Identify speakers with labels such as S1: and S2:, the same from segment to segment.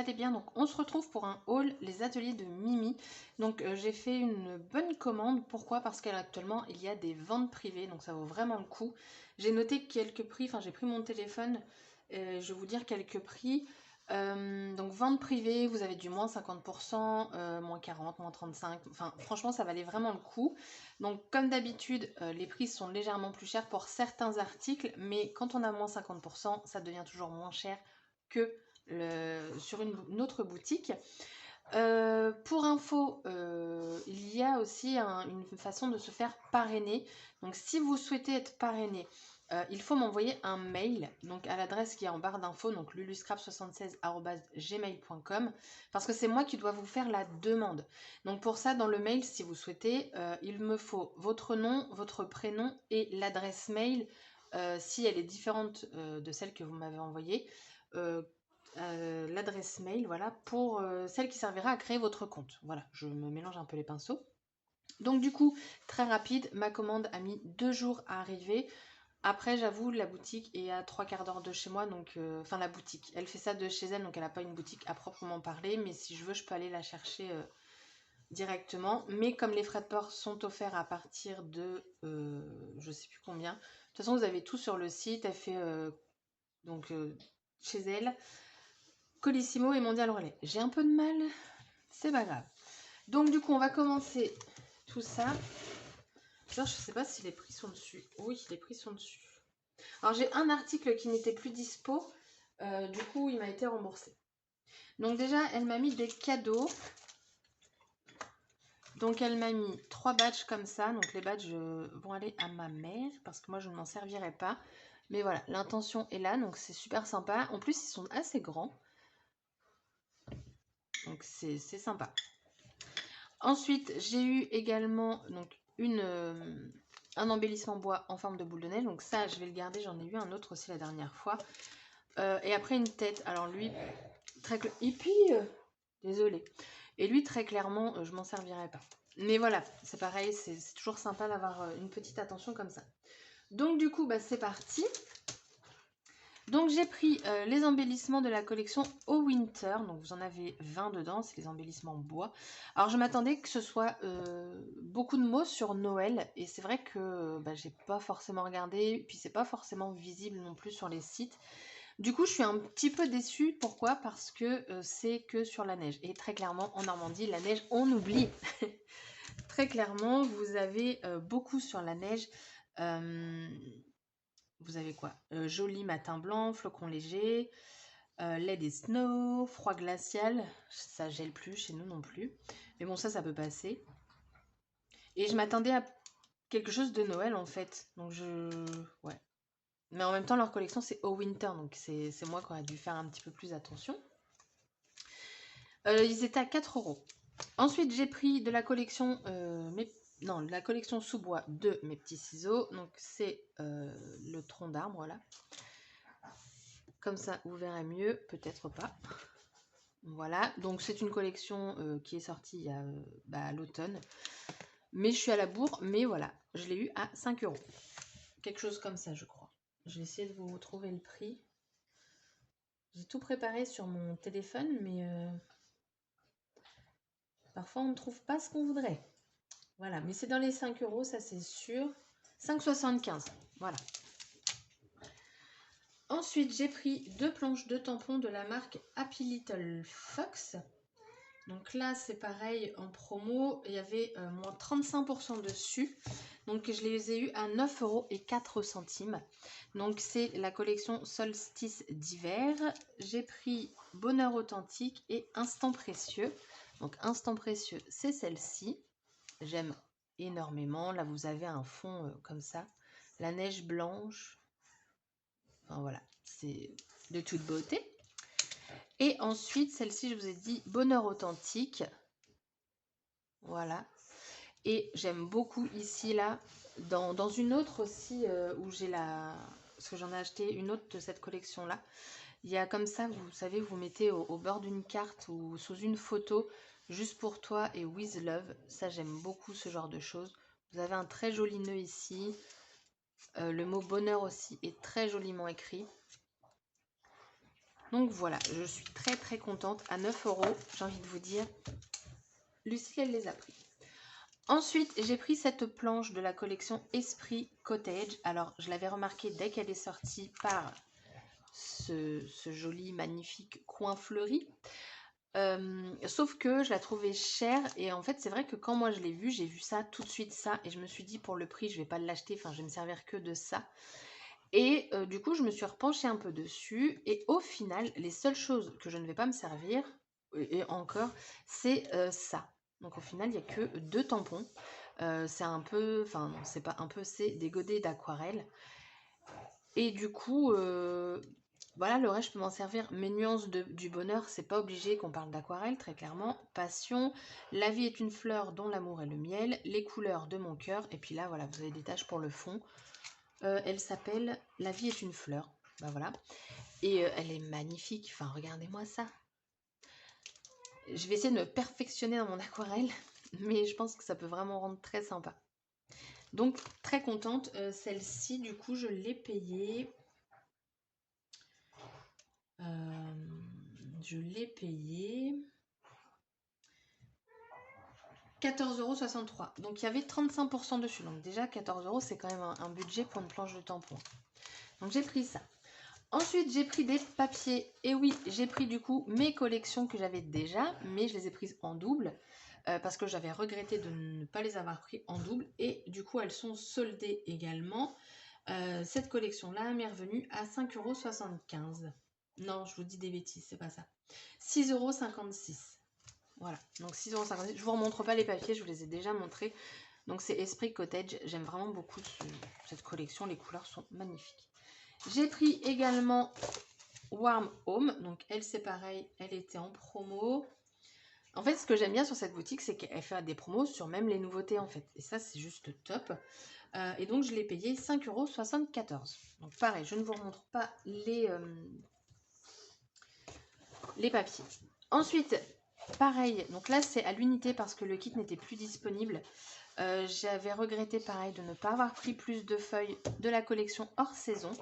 S1: allez bien. Donc on se retrouve pour un haul, les ateliers de Mimi. Donc j'ai fait une bonne commande. Pourquoi? Parce qu'actuellement il y a des ventes privées, donc ça vaut vraiment le coup. J'ai noté quelques prix, enfin j'ai pris mon téléphone, je vais vous dire quelques prix. Donc vente privée, vous avez du moins 50%, moins 40, moins 35, enfin franchement ça valait vraiment le coup. Donc comme d'habitude, les prix sont légèrement plus chers pour certains articles, mais quand on a moins 50%, ça devient toujours moins cher que sur une autre boutique. Pour info, il y a aussi une façon de se faire parrainer. Donc si vous souhaitez être parrainé, il faut m'envoyer un mail donc à l'adresse qui est en barre d'infos, donc luluscrap76@gmail.com, parce que c'est moi qui dois vous faire la demande. Donc pour ça, dans le mail, si vous souhaitez, il me faut votre nom, votre prénom et l'adresse mail, si elle est différente de celle que vous m'avez envoyée. L'adresse mail, voilà, pour celle qui servira à créer votre compte. Voilà, je me mélange un peu les pinceaux. Donc du coup, très rapide, ma commande a mis 2 jours à arriver. Après, j'avoue, la boutique est à 3/4 d'heure de chez moi, donc enfin la boutique, elle fait ça de chez elle, donc elle n'a pas une boutique à proprement parler, mais si je veux, je peux aller la chercher directement. Mais comme les frais de port sont offerts à partir de je sais plus combien. De toute façon, vous avez tout sur le site. Elle fait donc chez elle Colissimo et Mondial Relais. J'ai un peu de mal, c'est pas grave. Donc du coup, on va commencer tout ça. D'ailleurs, je sais pas si les prix sont dessus. Oui, les prix sont dessus. Alors j'ai un article qui n'était plus dispo. Du coup, il m'a été remboursé. Donc déjà, elle m'a mis des cadeaux. Donc elle m'a mis 3 badges comme ça. Donc les badges vont aller à ma mère parce que moi, je ne m'en servirai pas. Mais voilà, l'intention est là. Donc c'est super sympa. En plus, ils sont assez grands. Donc c'est sympa. Ensuite, j'ai eu également donc un embellissement bois en forme de boule de neige. Donc ça, je vais le garder. J'en ai eu un autre aussi la dernière fois. Et après, une tête. Alors lui, et puis, désolé. Et lui, très clairement, je m'en servirai pas. Mais voilà, c'est pareil. C'est toujours sympa d'avoir une petite attention comme ça. Donc du coup, bah, c'est parti. Donc j'ai pris les embellissements de la collection Au Winter, donc vous en avez 20 dedans, c'est les embellissements bois. Alors je m'attendais que ce soit beaucoup de mots sur Noël, et c'est vrai que bah, j'ai pas forcément regardé, et puis c'est pas forcément visible non plus sur les sites. Du coup je suis un petit peu déçue, pourquoi? Parce que c'est que sur la neige, et très clairement en Normandie, la neige on oublie. Très clairement, vous avez beaucoup sur la neige. Vous avez quoi? Joli matin blanc, flocons légers, Lady Snow, froid glacial. Ça gèle plus chez nous non plus. Mais bon, ça peut passer. Et je m'attendais à quelque chose de Noël en fait. Donc ouais. Mais en même temps, leur collection c'est Au Winter. Donc c'est moi qui aurais dû faire un petit peu plus attention. Ils étaient à 4 €. Ensuite, j'ai pris de la collection de la collection sous-bois de mes petits ciseaux. Donc c'est le tronc d'arbre là. Comme ça, vous verrez mieux, peut-être pas. Voilà, donc c'est une collection qui est sortie il y a à l'automne. Mais je suis à la bourre, mais voilà, je l'ai eu à 5 €. Quelque chose comme ça, je crois. Je vais essayer de vous retrouver le prix. J'ai tout préparé sur mon téléphone, mais parfois on ne trouve pas ce qu'on voudrait. Voilà, mais c'est dans les 5 €, ça c'est sûr. 5,75, voilà. Ensuite, j'ai pris 2 planches de tampons de la marque Happy Little Fox. Donc là, c'est pareil, en promo, il y avait moins 35% dessus. Donc je les ai eu à 9,04 €. Donc c'est la collection Solstice d'hiver. J'ai pris Bonheur authentique et Instant précieux. Donc Instant précieux, c'est celle-ci. J'aime énormément. Là, vous avez un fond comme ça. La neige blanche. Enfin voilà, c'est de toute beauté. Et ensuite, celle-ci, je vous ai dit Bonheur authentique. Voilà. Et j'aime beaucoup ici, là, dans une autre aussi, où j'ai parce que j'en ai acheté une autre de cette collection-là. Il y a comme ça, vous savez, vous mettez au bord d'une carte ou sous une photo, juste pour toi et with love. Ça, j'aime beaucoup ce genre de choses. Vous avez un très joli nœud ici. Le mot bonheur aussi est très joliment écrit. Donc voilà, je suis très très contente. À 9 €, j'ai envie de vous dire, Lucille, elle les a pris. Ensuite, j'ai pris cette planche de la collection Esprit Cottage. Alors, je l'avais remarqué dès qu'elle est sortie par ce joli, magnifique coin fleuri. Sauf que je la trouvais chère et en fait, c'est vrai que quand moi je l'ai vue, j'ai vu ça tout de suite ça et je me suis dit pour le prix, je vais pas l'acheter, enfin, je vais me servir que de ça. Et du coup, je me suis repenchée un peu dessus et au final, les seules choses que je ne vais pas me servir, et encore, c'est ça. Donc au final, il n'y a que 2 tampons. C'est un peu, enfin non, c'est pas un peu, c'est des godets d'aquarelle. Et du coup, voilà, le reste, je peux m'en servir. Mes nuances du bonheur, c'est pas obligé qu'on parle d'aquarelle, très clairement. Passion, la vie est une fleur dont l'amour est le miel, les couleurs de mon cœur. Et puis là, voilà, vous avez des taches pour le fond. Elle s'appelle La vie est une fleur. Bah voilà. Et elle est magnifique. Enfin, regardez-moi ça. Je vais essayer de me perfectionner dans mon aquarelle, mais je pense que ça peut vraiment rendre très sympa. Donc, très contente. Celle-ci, du coup, je l'ai payée. Je l'ai payée 14,63 €. Donc, il y avait 35% dessus. Donc, déjà, 14 €, c'est quand même un budget pour une planche de tampon. Donc, j'ai pris ça. Ensuite, j'ai pris des papiers. Et oui, j'ai pris du coup mes collections que j'avais déjà, mais je les ai prises en double parce que j'avais regretté de ne pas les avoir pris en double. Et du coup, elles sont soldées également. Cette collection-là m'est revenue à 5,75 €. Non, je vous dis des bêtises, c'est pas ça. 6,56 €. Voilà, donc 6,56 €. Je vous remontre pas les papiers, je vous les ai déjà montrés. Donc c'est Esprit Cottage. J'aime vraiment beaucoup cette collection. Les couleurs sont magnifiques. J'ai pris également Warm Home. Donc elle, c'est pareil, elle était en promo. En fait, ce que j'aime bien sur cette boutique, c'est qu'elle fait des promos sur même les nouveautés, en fait. Et ça, c'est juste top. Et donc, je l'ai payé 5,74 €. Donc pareil, je ne vous remontre pas les papiers. Ensuite, pareil, donc là, c'est à l'unité parce que le kit n'était plus disponible. J'avais regretté, pareil, de ne pas avoir pris plus de feuilles de la collection hors saison.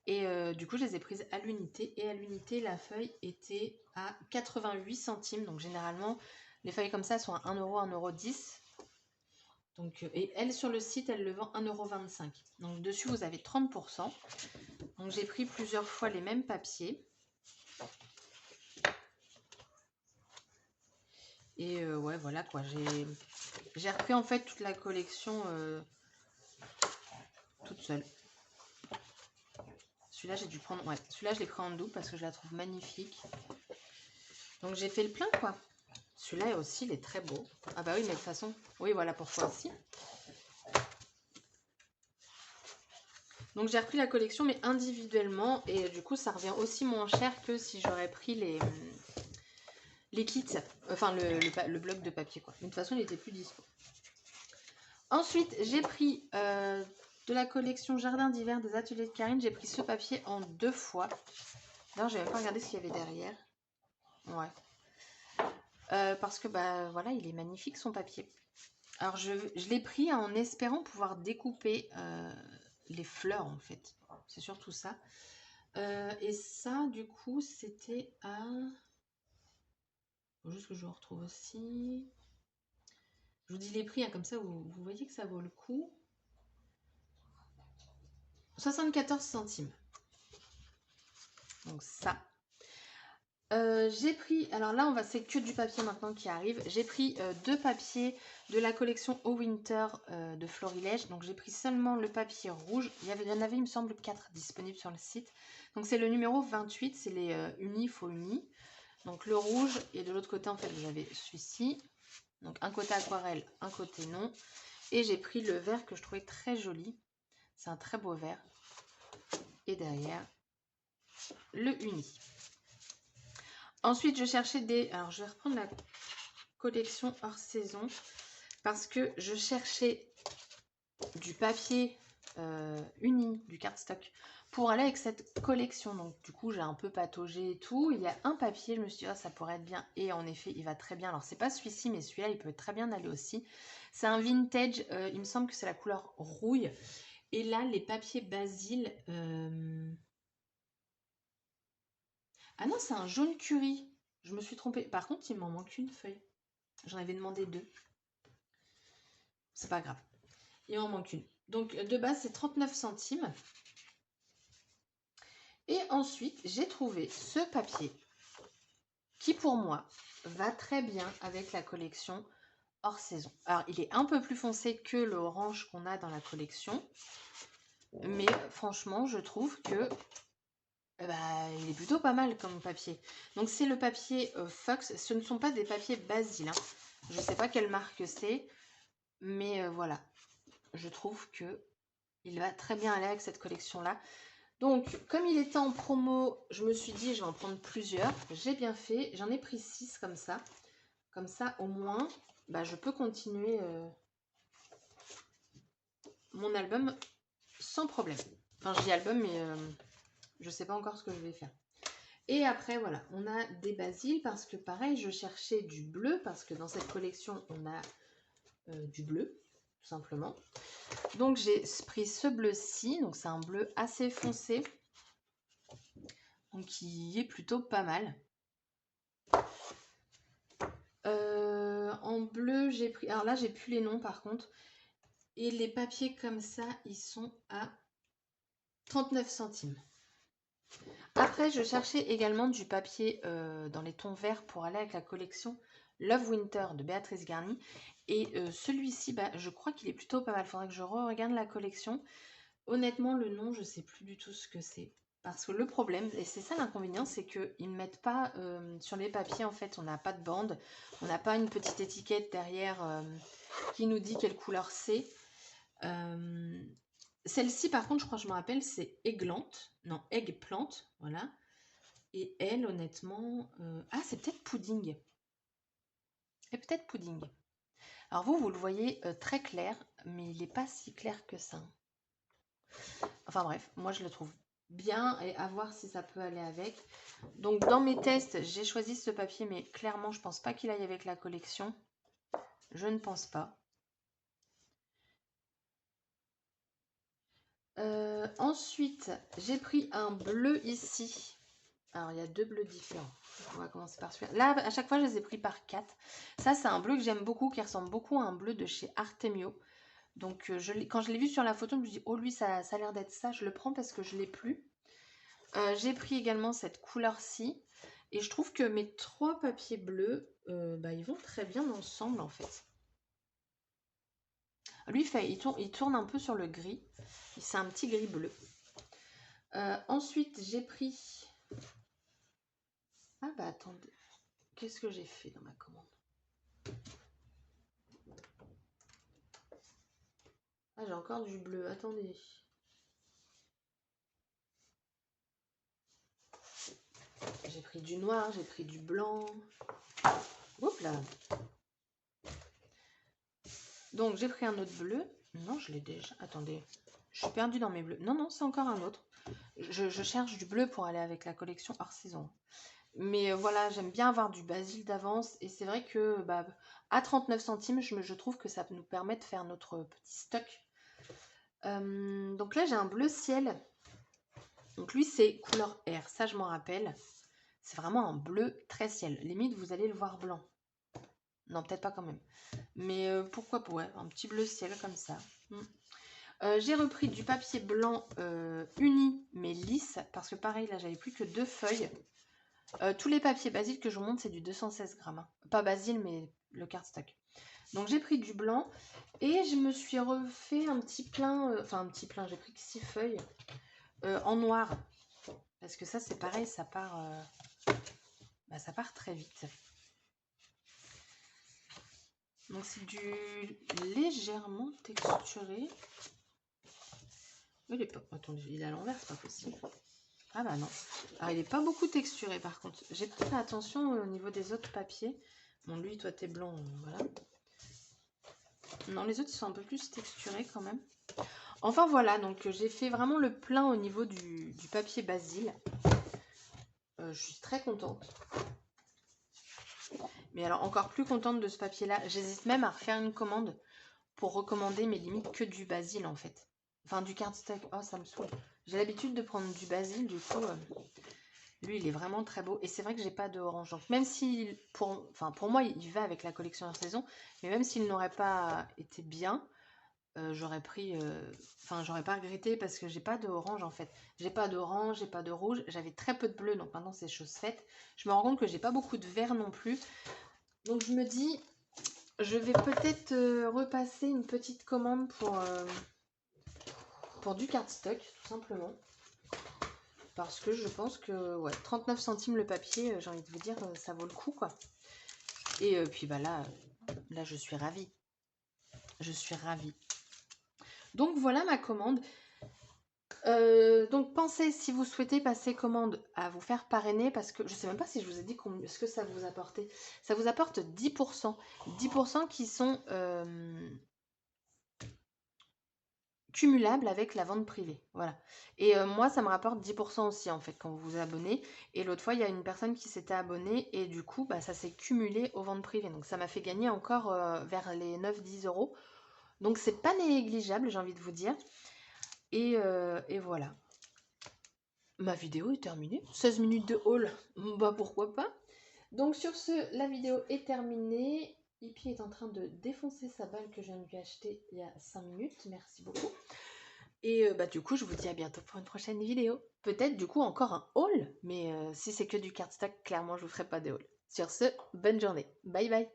S1: Et du coup, je les ai prises à l'unité. Et à l'unité, la feuille était à 88 centimes. Donc, généralement, les feuilles comme ça sont à 1 €, 1,10 €. Donc, et elle, sur le site, elle le vend 1,25 €. Donc, dessus, vous avez 30%. Donc, j'ai pris plusieurs fois les mêmes papiers. Et ouais, voilà quoi. J'ai repris en fait toute la collection toute seule. Celui-là, j'ai dû prendre. Ouais, celui-là, je l'ai pris en double parce que je la trouve magnifique. Donc, j'ai fait le plein quoi. Celui-là aussi, il est très beau. Ah bah oui, mais de toute façon, oui, voilà pourquoi aussi. Donc, j'ai repris la collection, mais individuellement. Et du coup, ça revient aussi moins cher que si j'aurais pris les kits. Enfin, le bloc de papier, quoi. Mais de toute façon, il était plus dispo. Ensuite, j'ai pris de la collection Jardin d'hiver des ateliers de Karine. J'ai pris ce papier en 2 fois. D'ailleurs, j'ai même pas regardé ce qu'il y avait derrière. Ouais. Parce que, bah, voilà, il est magnifique, son papier. Alors, je l'ai pris en espérant pouvoir découper les fleurs, en fait. C'est surtout ça. Et ça, du coup, c'était à... Faut juste que je le retrouve aussi. Je vous dis les prix, hein, comme ça, vous voyez que ça vaut le coup. 74 centimes. Donc ça. J'ai pris, alors là c'est que du papier maintenant qui arrive. J'ai pris 2 papiers de la collection Au Winter de Florilège. Donc j'ai pris seulement le papier rouge. Il y en avait, il me semble, 4 disponibles sur le site. Donc c'est le numéro 28, c'est les unis, faux unis. Donc le rouge, et de l'autre côté en fait vous avez celui-ci. Donc un côté aquarelle, un côté non. Et j'ai pris le vert que je trouvais très joli. C'est un très beau vert. Et derrière, le uni. Ensuite, je cherchais des... Alors, je vais reprendre la collection hors saison parce que je cherchais du papier uni, du cardstock, pour aller avec cette collection. Donc, du coup, j'ai un peu pataugé et tout. Il y a un papier, je me suis dit, oh, ça pourrait être bien. Et en effet, il va très bien. Alors, c'est pas celui-ci, mais celui-là, il peut très bien aller aussi. C'est un vintage. Il me semble que c'est la couleur rouille. Et là, les papiers Basile... Ah non, c'est un jaune curry. Je me suis trompée. Par contre, il m'en manque une feuille. J'en avais demandé 2. C'est pas grave. Il m'en manque une. Donc, de base, c'est 39 centimes. Et ensuite, j'ai trouvé ce papier qui, pour moi, va très bien avec la collection hors saison. Alors, il est un peu plus foncé que l'orange qu'on a dans la collection. Mais franchement, je trouve que il est plutôt pas mal comme papier. Donc, c'est le papier Fox. Ce ne sont pas des papiers Basil. Hein. Je ne sais pas quelle marque c'est. Mais voilà. Je trouve que il va très bien aller avec cette collection-là. Donc, comme il était en promo, je me suis dit, je vais en prendre plusieurs. J'ai bien fait. J'en ai pris 6 comme ça. Comme ça, au moins, je peux continuer mon album sans problème. Enfin, je dis album, mais je ne sais pas encore ce que je vais faire. Et après, voilà, on a des basiles parce que, pareil, je cherchais du bleu parce que dans cette collection, on a du bleu, tout simplement. Donc, j'ai pris ce bleu-ci. Donc, c'est un bleu assez foncé. Donc, qui est plutôt pas mal. En bleu, j'ai pris... Alors là, j'ai plus les noms, par contre. Et les papiers comme ça, ils sont à 39 centimes. Après, je cherchais également du papier dans les tons verts pour aller avec la collection Love Winter de Béatrice Garny. Et celui-ci, je crois qu'il est plutôt pas mal. Il faudrait que je regarde la collection. Honnêtement, le nom, je ne sais plus du tout ce que c'est. Parce que le problème, et c'est ça l'inconvénient, c'est qu'ils ne mettent pas sur les papiers, en fait, on n'a pas de bande. On n'a pas une petite étiquette derrière qui nous dit quelle couleur c'est. Celle-ci, par contre, je crois que je me rappelle, c'est Egglante. Non, Eggplant, voilà. Et elle, honnêtement... Ah, c'est peut-être Pudding. Et peut-être Pudding. Alors vous le voyez très clair, mais il n'est pas si clair que ça. Enfin bref, moi je le trouve bien et à voir si ça peut aller avec. Donc dans mes tests, j'ai choisi ce papier, mais clairement, je pense pas qu'il aille avec la collection. Je ne pense pas. Ensuite, j'ai pris un bleu ici. Alors, il y a 2 bleus différents. On va commencer par celui-là. Là, à chaque fois, je les ai pris par 4. Ça, c'est un bleu que j'aime beaucoup, qui ressemble beaucoup à un bleu de chez Artemio. Donc, quand je l'ai vu sur la photo, je me suis dit, oh, lui, ça a l'air d'être ça. Je le prends parce que je ne l'ai plus. J'ai pris également cette couleur-ci. Et je trouve que mes 3 papiers bleus, ils vont très bien ensemble, en fait. Lui, il tourne un peu sur le gris. C'est un petit gris bleu. Ensuite, j'ai pris... Ah attendez, qu'est-ce que j'ai fait dans ma commande? Ah, j'ai encore du bleu, attendez. J'ai pris du noir, j'ai pris du blanc. Oups là. Donc, j'ai pris un autre bleu. Non, je l'ai déjà. Attendez, je suis perdue dans mes bleus. Non, non, c'est encore un autre. Je cherche du bleu pour aller avec la collection hors saison. Mais voilà, j'aime bien avoir du basil d'avance. Et c'est vrai que à 39 centimes, je trouve que ça nous permet de faire notre petit stock. Donc là, j'ai un bleu ciel. Donc lui, c'est couleur air. Ça, je m'en rappelle. C'est vraiment un bleu très ciel. Limite, vous allez le voir blanc. Non, peut-être pas quand même. Mais pourquoi pas, ouais, un petit bleu ciel comme ça. J'ai repris du papier blanc uni, mais lisse. Parce que pareil, là, j'avais plus que 2 feuilles. Tous les papiers Basil que je vous montre, c'est du 216 grammes. Hein. Pas Basil, mais le cardstock. Donc, j'ai pris du blanc. Et je me suis refait un petit plein. Enfin, un petit plein, j'ai pris que 6 feuilles. En noir. Parce que ça, c'est pareil, ça part très vite. Donc, c'est du légèrement texturé. Il est pas... Attendez, il est à l'envers, c'est pas possible. Ah bah non. Alors, il n'est pas beaucoup texturé, par contre. J'ai pas fait attention au niveau des autres papiers. Bon, lui, toi, t'es blanc, voilà. Non, les autres, ils sont un peu plus texturés, quand même. Enfin, voilà. Donc, j'ai fait vraiment le plein au niveau du papier Basil. Je suis très contente. Mais alors, encore plus contente de ce papier-là. J'hésite même à refaire une commande pour recommander, mais limite que du basil, en fait. Enfin, du cardstock. Oh, ça me saoule. J'ai l'habitude de prendre du basil, du coup, Lui, il est vraiment très beau. Et c'est vrai que j'ai pas de orange. Donc même si, pour moi, il va avec la collection en saison. Mais même s'il n'aurait pas été bien, j'aurais pris... j'aurais pas regretté parce que j'ai pas de orange en fait. J'ai pas d'orange, j'ai pas de rouge. J'avais très peu de bleu, donc maintenant c'est chose faite. Je me rends compte que j'ai pas beaucoup de vert non plus. Donc je me dis, je vais peut-être repasser une petite commande pour du cardstock, tout simplement. Parce que je pense que, ouais, 39 centimes le papier, j'ai envie de vous dire, ça vaut le coup, quoi. Et puis, bah là, je suis ravie. Je suis ravie. Donc, voilà ma commande. Donc, pensez, si vous souhaitez passer commande, à vous faire parrainer, parce que je ne sais même pas si je vous ai dit ce que ça vous apportait. Ça vous apporte 10%. 10% qui sont cumulable avec la vente privée. Voilà. Et moi, ça me rapporte 10% aussi, en fait, quand vous vous abonnez. Et l'autre fois, il y a une personne qui s'était abonnée et du coup, bah, ça s'est cumulé aux ventes privées. Donc, ça m'a fait gagner encore vers les 9-10 euros. Donc, c'est pas négligeable, j'ai envie de vous dire. Et voilà. Ma vidéo est terminée. 16 minutes de haul, bah pourquoi pas. Donc, sur ce, la vidéo est terminée. Hippie est en train de défoncer sa balle que je viens de lui acheter il y a 5 minutes. Merci beaucoup. Et bah du coup, je vous dis à bientôt pour une prochaine vidéo. Peut-être du coup encore un haul, mais si c'est que du cardstock, clairement, je vous ferai pas de haul. Sur ce, bonne journée. Bye bye.